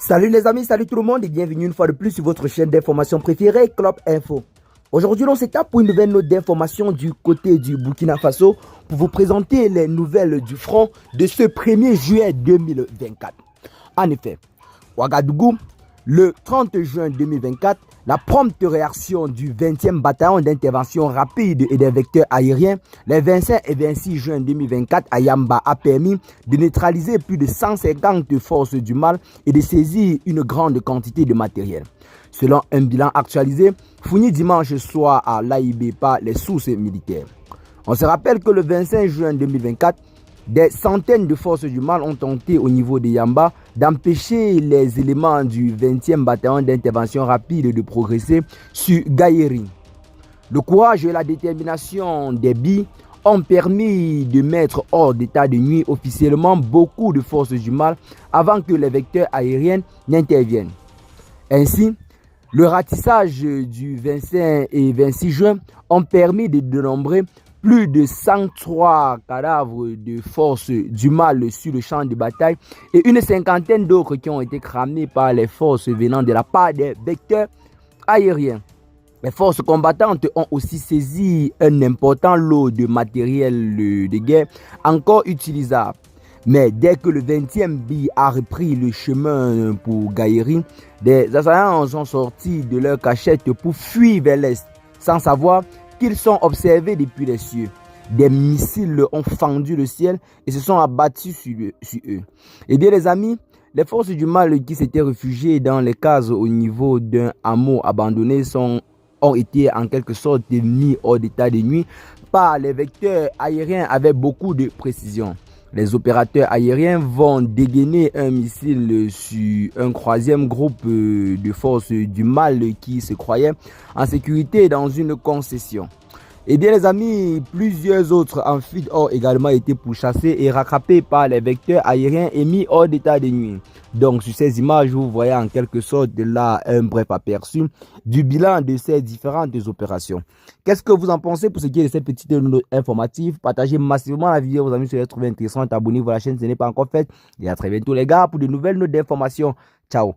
Salut les amis, salut tout le monde et bienvenue une fois de plus sur votre chaîne d'information préférée, Club Info. Aujourd'hui, on s'étape pour une nouvelle note d'information du côté du Burkina Faso pour vous présenter les nouvelles du front de ce 1er juillet 2024. En effet, Ouagadougou, le 30 juin 2024, la prompte réaction du 20e bataillon d'intervention rapide et des vecteurs aériens, les 25 et 26 juin 2024 à Yamba a permis de neutraliser plus de 150 forces du mal et de saisir une grande quantité de matériel. Selon un bilan actualisé, fourni dimanche soir à l'AIB par les sources militaires. On se rappelle que le 25 juin 2024, des centaines de forces du mal ont tenté au niveau de Yamba d'empêcher les éléments du 20e bataillon d'intervention rapide de progresser sur Gaïri. Le courage et la détermination des BI ont permis de mettre hors d'état de nuit officiellement beaucoup de forces du mal avant que les vecteurs aériens n'interviennent. Ainsi, le ratissage du 25 et 26 juin ont permis de dénombrer plus de 103 cadavres de forces du mal sur le champ de bataille et une cinquantaine d'autres qui ont été cramés par les forces venant de la part des vecteurs aériens. Les forces combattantes ont aussi saisi un important lot de matériel de guerre encore utilisable. Mais dès que le 20e BI a repris le chemin pour Gaïri, des assaillants sont sortis de leur cachette pour fuir vers l'est, sans savoir qu'ils sont observés depuis les cieux. Des missiles ont fendu le ciel et se sont abattus sur eux. Eh bien les amis, les forces du mal qui s'étaient réfugiées dans les cases au niveau d'un hameau abandonné ont été en quelque sorte mis hors d'état de nuit par les vecteurs aériens avec beaucoup de précision. Les opérateurs aériens vont dégainer un missile sur un troisième groupe de forces du mal qui se croyaient en sécurité dans une concession. Eh bien les amis, plusieurs autres amphibies ont également été pourchassés et rattrapés par les vecteurs aériens et mis hors d'état de nuit. Donc sur ces images, vous voyez en quelque sorte là un bref aperçu du bilan de ces différentes opérations. Qu'est-ce que vous en pensez pour ce qui est de cette petite note informative? Partagez massivement la vidéo, vos amis, si vous l'avez trouvée intéressante. Abonnez-vous à la chaîne si ce n'est pas encore fait. Et à très bientôt les gars pour de nouvelles notes d'information. Ciao.